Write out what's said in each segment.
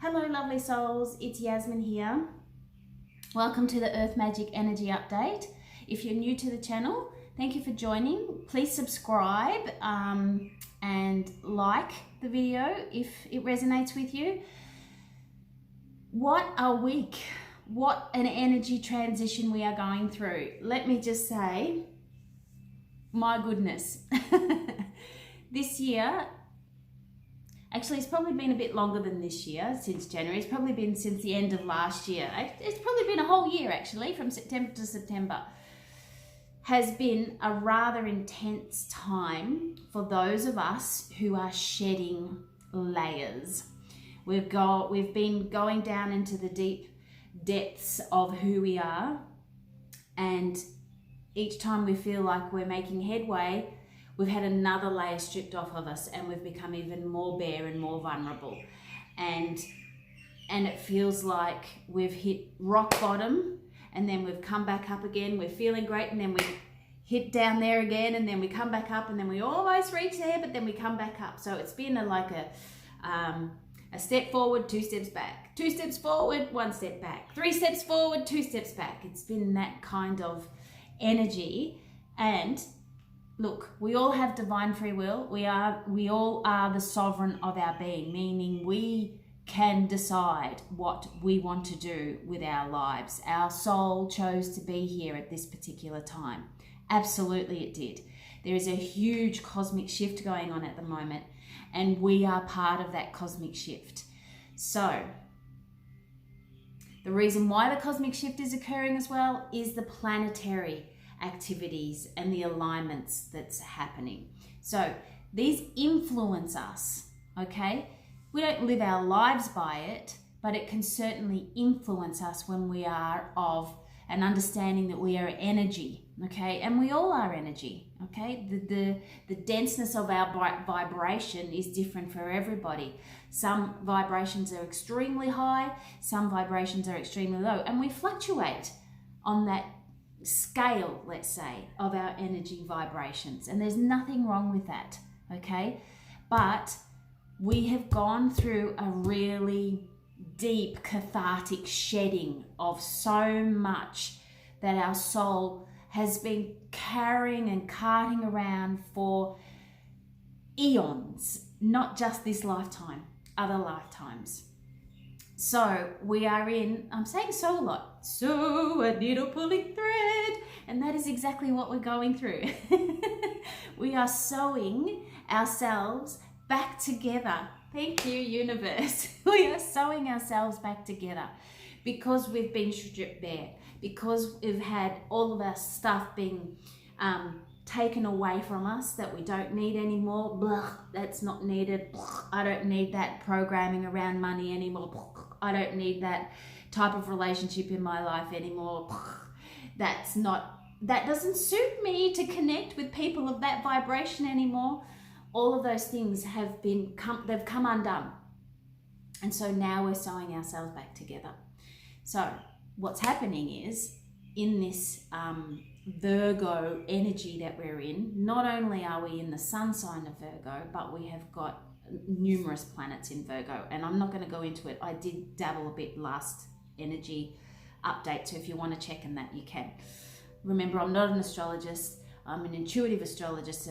Hello lovely souls, it's Yasmin here. Welcome to the Earth Magic Energy Update. If you're new to the channel, thank you for joining. Please subscribe and like the video if it resonates with you. What a week, what an energy transition we are going through. Let me just say, my goodness. This year, actually, it's probably been a bit longer than this year, since January. It's probably been since the end of last year. It's probably been a whole year, actually, from September to September. Has been a rather intense time for those of us who are shedding layers. We've been going down into the deep depths of who we are, and each time we feel like we're making headway, we've had another layer stripped off of us and we've become even more bare and more vulnerable. And it feels like we've hit rock bottom and then we've come back up again. We're feeling great and then we hit down there again and then we come back up and then we almost reach there, but then we come back up. So it's been like a step forward, 2 steps back, 2 steps forward, 1 step back, 3 steps forward, 2 steps back. It's been that kind of energy. And look, we all have divine free will. We all are the sovereign of our being, meaning we can decide what we want to do with our lives. Our soul chose to be here at this particular time. Absolutely it did. There is a huge cosmic shift going on at the moment, and we are part of that cosmic shift. So the reason why the cosmic shift is occurring as well is the planetary activities and the alignments that's happening. So these influence us, okay? We don't live our lives by it, but it can certainly influence us when we are of an understanding that we are energy, okay? And we all are energy, okay? The denseness of our vibration is different for everybody. Some vibrations are extremely high, some vibrations are extremely low, and we fluctuate on that scale, let's say, of our energy vibrations, and there's nothing wrong with that, okay? But we have gone through a really deep cathartic shedding of so much that our soul has been carrying and carting around for eons, not just this lifetime, other lifetimes. So we are in, I'm saying so a lot, so a needle pulling thread, and that is exactly what we're going through. We are sewing ourselves back together. Thank you, universe. We are sewing ourselves back together because we've been stripped bare, because we've had all of our stuff being taken away from us that we don't need anymore. Blah, that's not needed. Blah, I don't need that programming around money anymore. Blah, I don't need that type of relationship in my life anymore. Blah, that doesn't suit me to connect with people of that vibration anymore. All of those things they've come undone. And so now we're sewing ourselves back together. So what's happening is, in this Virgo energy that we're in, not only are we in the sun sign of Virgo, but we have got numerous planets in Virgo. And I'm not going to go into it. I did dabble a bit last energy update, so if you want to check in that, you can. Remember, I'm not an astrologist. I'm an intuitive astrologist.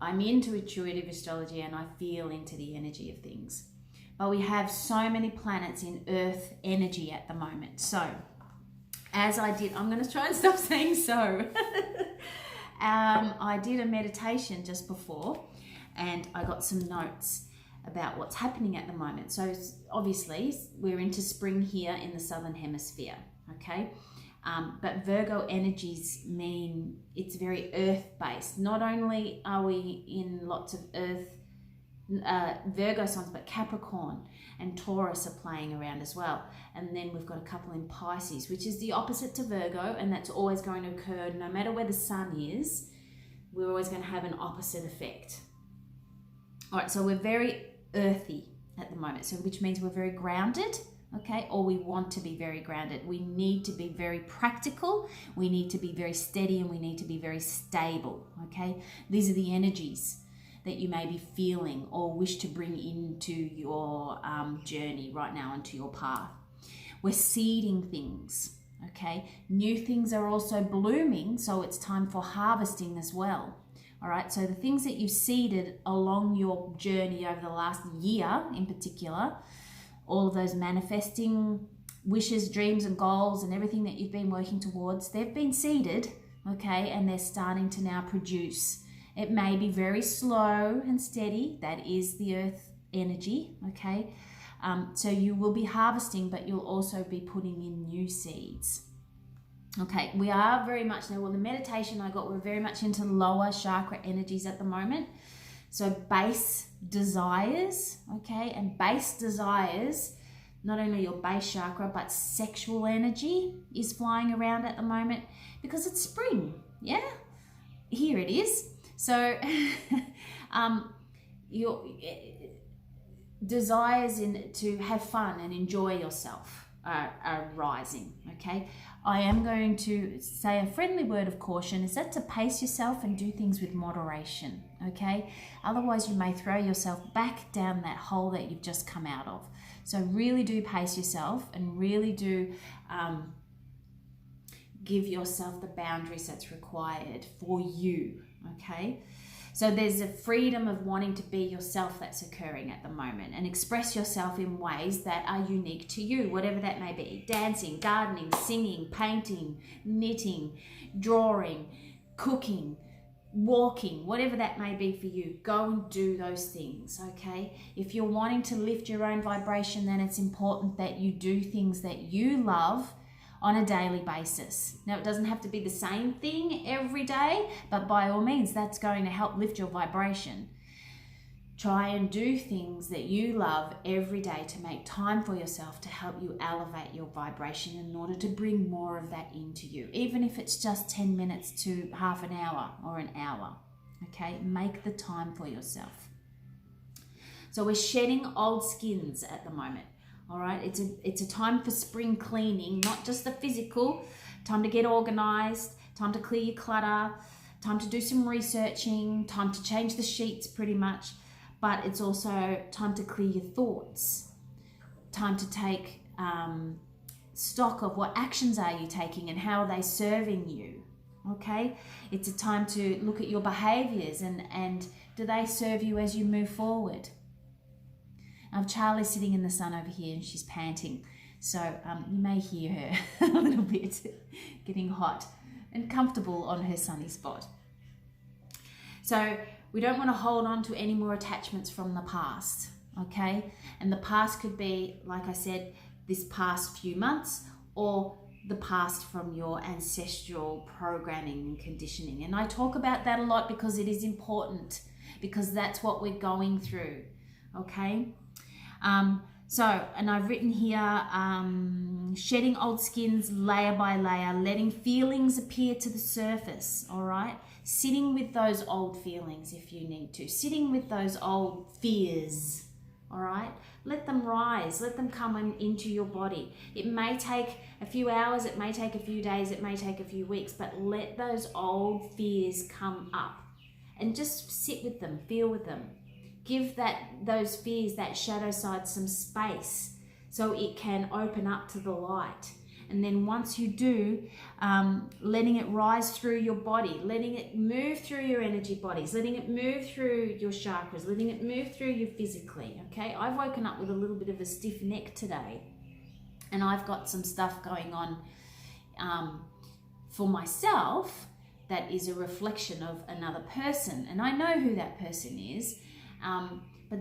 I'm into intuitive astrology, and I feel into the energy of things. But we have so many planets in Earth energy at the moment. So as I did, I'm going to try and stop saying so. I did a meditation just before, and I got some notes about what's happening at the moment. So obviously we're into spring here in the Southern Hemisphere, okay? But Virgo energies mean it's very earth-based. Not only are we in lots of earth Virgo signs, but Capricorn and Taurus are playing around as well. And then we've got a couple in Pisces, which is the opposite to Virgo, and that's always going to occur no matter where the sun is. We're always going to have an opposite effect. All right, so we're very earthy at the moment, so which means we're very grounded, okay, or we want to be very grounded. We need to be very practical, we need to be very steady, and we need to be very stable, okay? These are the energies that you may be feeling or wish to bring into your journey right now, into your path. We're seeding things, okay? New things are also blooming, so it's time for harvesting as well. All right, so the things that you've seeded along your journey over the last year in particular, all of those manifesting wishes, dreams and goals and everything that you've been working towards, they've been seeded, okay, and they're starting to now produce. It may be very slow and steady. That is the earth energy, okay? So you will be harvesting, but you'll also be putting in new seeds. Okay, we are very much now, well, the meditation we're very much into lower chakra energies at the moment. So base desires, okay, and base desires, not only your base chakra, but sexual energy is flying around at the moment because it's spring, yeah? Here it is. So your desires to have fun and enjoy yourself are rising, okay? I am going to say a friendly word of caution is that to pace yourself and do things with moderation, okay? Otherwise you may throw yourself back down that hole that you've just come out of. So really do pace yourself and really do give yourself the boundaries that's required for you, okay? So there's a freedom of wanting to be yourself that's occurring at the moment and express yourself in ways that are unique to you, whatever that may be. Dancing, gardening, singing, painting, knitting, drawing, cooking, walking, whatever that may be for you. Go and do those things, okay? If you're wanting to lift your own vibration, then it's important that you do things that you love on a daily basis. Now, it doesn't have to be the same thing every day, but by all means, that's going to help lift your vibration. Try and do things that you love every day to make time for yourself to help you elevate your vibration in order to bring more of that into you, even if it's just 10 minutes to half an hour or an hour, okay? Make the time for yourself. So we're shedding old skins at the moment. All right, it's a time for spring cleaning, not just the physical, time to get organized, time to clear your clutter, time to do some researching, time to change the sheets pretty much, but it's also time to clear your thoughts, time to take stock of what actions are you taking and how are they serving you, okay? It's a time to look at your behaviors and do they serve you as you move forward? Charlie's sitting in the sun over here and she's panting. So you may hear her a little bit getting hot and comfortable on her sunny spot. So we don't want to hold on to any more attachments from the past, okay? And the past could be, like I said, this past few months or the past from your ancestral programming and conditioning. And I talk about that a lot because it is important, because that's what we're going through, okay? And I've written here, shedding old skins layer by layer, letting feelings appear to the surface, all right? Sitting with those old feelings if you need to, sitting with those old fears, all right? Let them rise, let them come into your body. It may take a few hours, it may take a few days, it may take a few weeks, but let those old fears come up and just sit with them, feel with them. Give those fears, that shadow side, some space so it can open up to the light. And then once you do, letting it rise through your body, letting it move through your energy bodies, letting it move through your chakras, letting it move through you physically, okay? I've woken up with a little bit of a stiff neck today, and I've got some stuff going on for myself that is a reflection of another person. And I know who that person is. But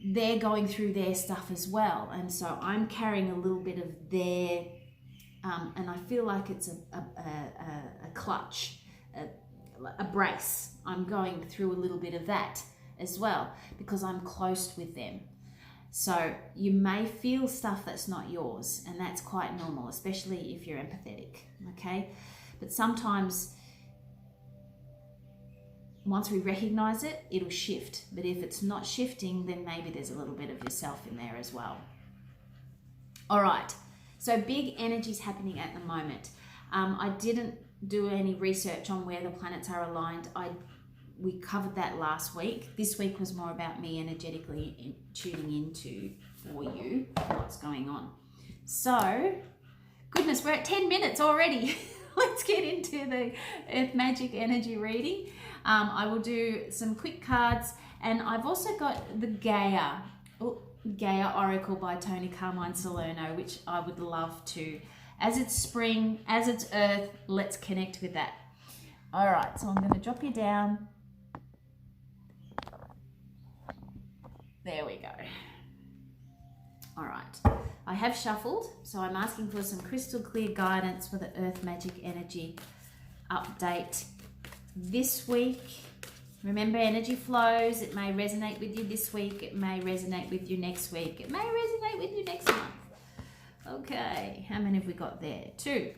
they're going through their stuff as well, and so I'm carrying a little bit of their and I feel like it's a clutch, a brace. I'm going through a little bit of that as well because I'm close with them. So you may feel stuff that's not yours, and that's quite normal, especially if you're empathetic, okay? But sometimes once we recognize it, it'll shift. But if it's not shifting, then maybe there's a little bit of yourself in there as well. All right, so big energies happening at the moment. I didn't do any research on where the planets are aligned. I we covered that last week. This week was more about me energetically tuning into for you what's going on. So, goodness, we're at 10 minutes already. Let's get into the Earth Magic energy reading. I will do some quick cards, and I've also got the Gaia Oracle by Tony Carmine Salerno, which I would love to. As it's spring, as it's Earth, let's connect with that. All right, so I'm going to drop you down. There we go. All right, I have shuffled, so I'm asking for some crystal clear guidance for the Earth Magic Energy update this week. Remember, energy flows. It may resonate with you this week. It may resonate with you next week. It may resonate with you next month. Okay, how many have we got there? 2.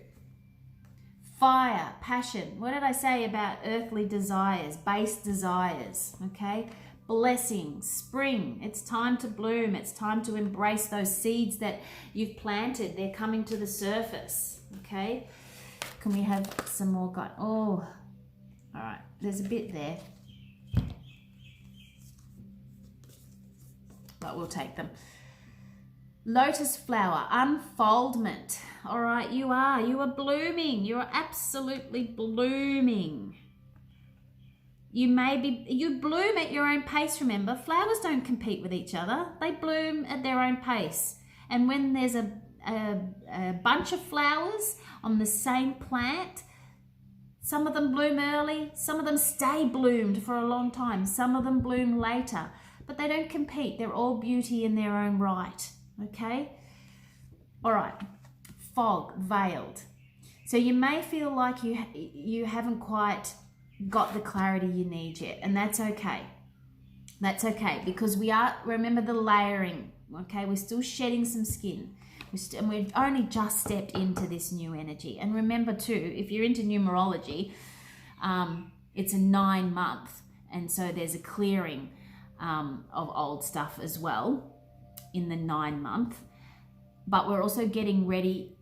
Fire, passion. What did I say about earthly desires, base desires? Okay. Blessings, spring, it's time to bloom. It's time to embrace those seeds that you've planted. They're coming to the surface, okay? Can we have some more? Oh, all right, there's a bit there, but we'll take them. Lotus flower, unfoldment. All right, you are blooming. You are absolutely blooming. You bloom at your own pace, remember. Flowers don't compete with each other. They bloom at their own pace. And when there's a bunch of flowers on the same plant, some of them bloom early, some of them stay bloomed for a long time, some of them bloom later, but they don't compete. They're all beauty in their own right, okay? All right, fog, veiled. So you may feel like you haven't quite got the clarity you need yet, and that's okay. That's okay, because remember the layering, okay? We're still shedding some skin, and we've only just stepped into this new energy. And remember too, if you're into numerology, it's a 9-month, and so there's a clearing of old stuff as well in the 9-month. But we're also getting ready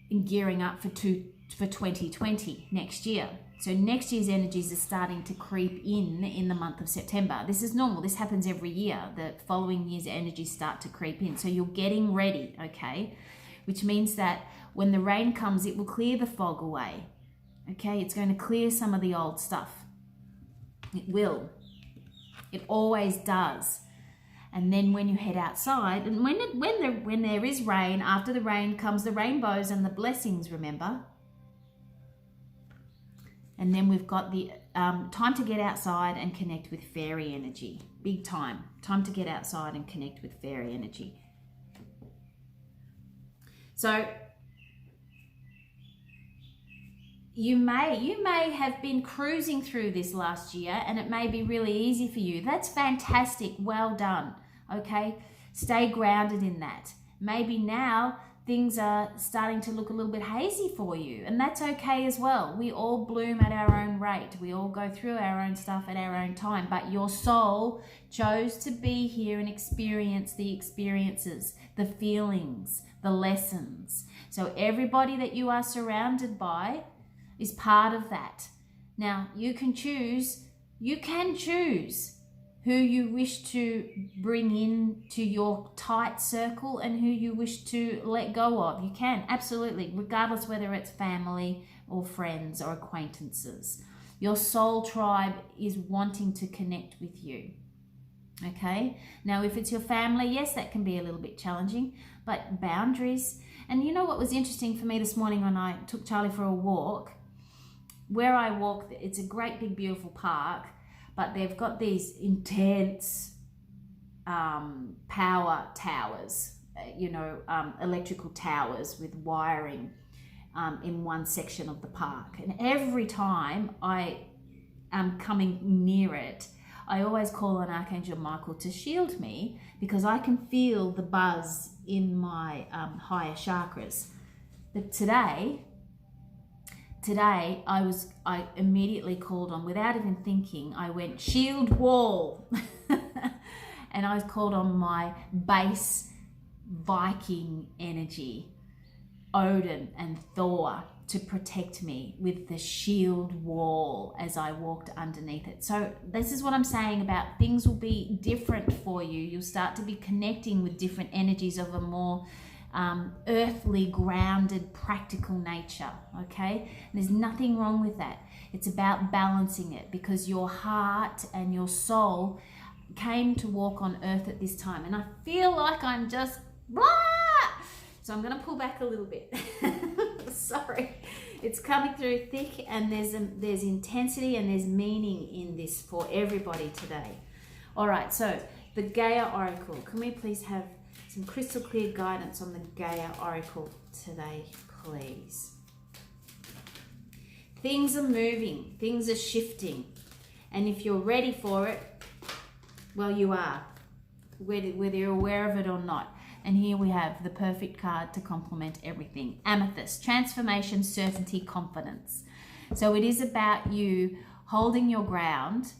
and gearing up for 2020 next year. So next year's energies are starting to creep in the month of September. This is normal. This happens every year. The following year's energies start to creep in. So you're getting ready, okay? Which means that when the rain comes, it will clear the fog away, okay? It's going to clear some of the old stuff. It will. It always does. And then when you head outside, and when there is rain, after the rain comes the rainbows and the blessings, remember? And then we've got the time to get outside and connect with fairy energy. Big time. Time to get outside and connect with fairy energy. So you may have been cruising through this last year, and it may be really easy for you. That's fantastic. Well done. Okay? Stay grounded in that. Maybe now things are starting to look a little bit hazy for you, and that's okay as well. We all bloom at our own rate. We all go through our own stuff at our own time, but your soul chose to be here and experience the experiences, the feelings, the lessons. So everybody that you are surrounded by is part of that. Now you can choose who you wish to bring in to your tight circle and who you wish to let go of. You can, absolutely, regardless whether it's family or friends or acquaintances. Your soul tribe is wanting to connect with you. Okay? Now, if it's your family, yes, that can be a little bit challenging, but boundaries. And you know what was interesting for me this morning when I took Charlie for a walk? Where I walk, it's a great big beautiful park, but they've got these intense power towers, electrical towers with wiring in one section of the park. And every time I am coming near it, I always call on Archangel Michael to shield me, because I can feel the buzz in my higher chakras. But today I immediately called on, without even thinking, I went shield wall. And I called on my base Viking energy, Odin and Thor, to protect me with the shield wall as I walked underneath it. So this is what I'm saying about things will be different for you. You'll start to be connecting with different energies of a more earthly, grounded, practical nature, okay? There's nothing wrong with that. It's about balancing it, because your heart and your soul came to walk on earth at this time. And I feel like I'm just blah! So I'm going to pull back a little bit. Sorry. It's coming through thick, and there's intensity and there's meaning in this for everybody today. All right, so the Gaia Oracle. Can we please have some crystal clear guidance on the Gaia Oracle today, please? Things are moving, things are shifting, and if you're ready for it, well, you are, whether you're aware of it or not. And here we have the perfect card to complement everything. Amethyst, transformation, certainty, confidence. So it is about you holding your ground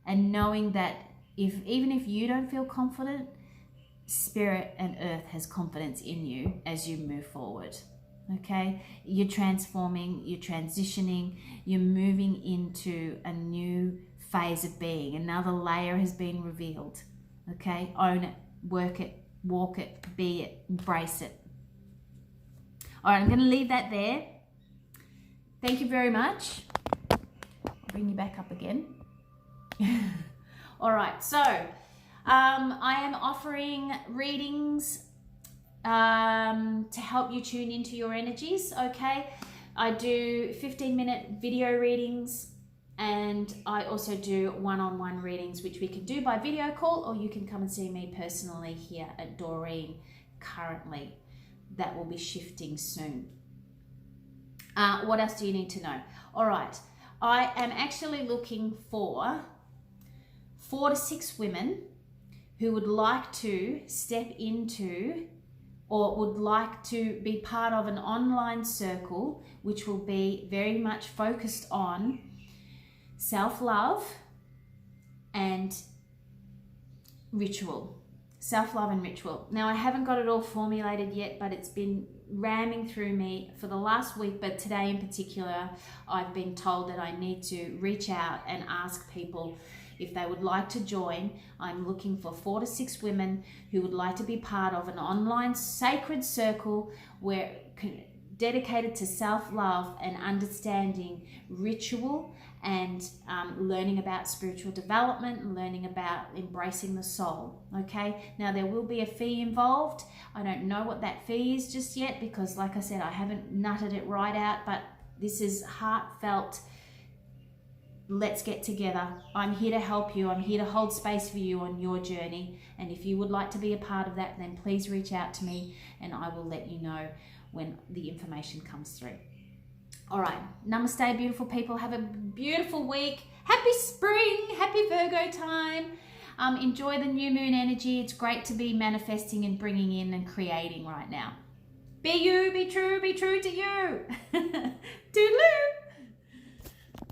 and knowing that even if you don't feel confident, Spirit and Earth has confidence in you as you move forward. Okay? You're transforming, you're transitioning, you're moving into a new phase of being. Another layer has been revealed. Okay? Own it, work it, walk it, be it, embrace it. All right, I'm going to leave that there. Thank you very much. I'll bring you back up again. All right, so I am offering readings to help you tune into your energies, okay? I do 15-minute video readings, and I also do one-on-one readings, which we can do by video call, or you can come and see me personally here at Doreen currently. That will be shifting soon. What else do you need to know? All right, I am actually looking for 4 to 6 women who would like to step into or would like to be part of an online circle, which will be very much focused on self-love and ritual. Self-love and ritual. Now, I haven't got it all formulated yet, but it's been ramming through me for the last week, but today in particular, I've been told that I need to reach out and ask people if they would like to join. I'm looking for 4 to 6 women who would like to be part of an online sacred circle where dedicated to self-love and understanding ritual and learning about spiritual development and learning about embracing the soul. Okay, now there will be a fee involved. I don't know what that fee is just yet, because like I said, I haven't nutted it right out, but this is heartfelt. Let's get together. I'm here to help you. I'm here to hold space for you on your journey. And if you would like to be a part of that, then please reach out to me and I will let you know when the information comes through. All right. Namaste, beautiful people. Have a beautiful week. Happy spring. Happy Virgo time. Enjoy the new moon energy. It's great to be manifesting and bringing in and creating right now. Be you, be true to you. Toodaloo.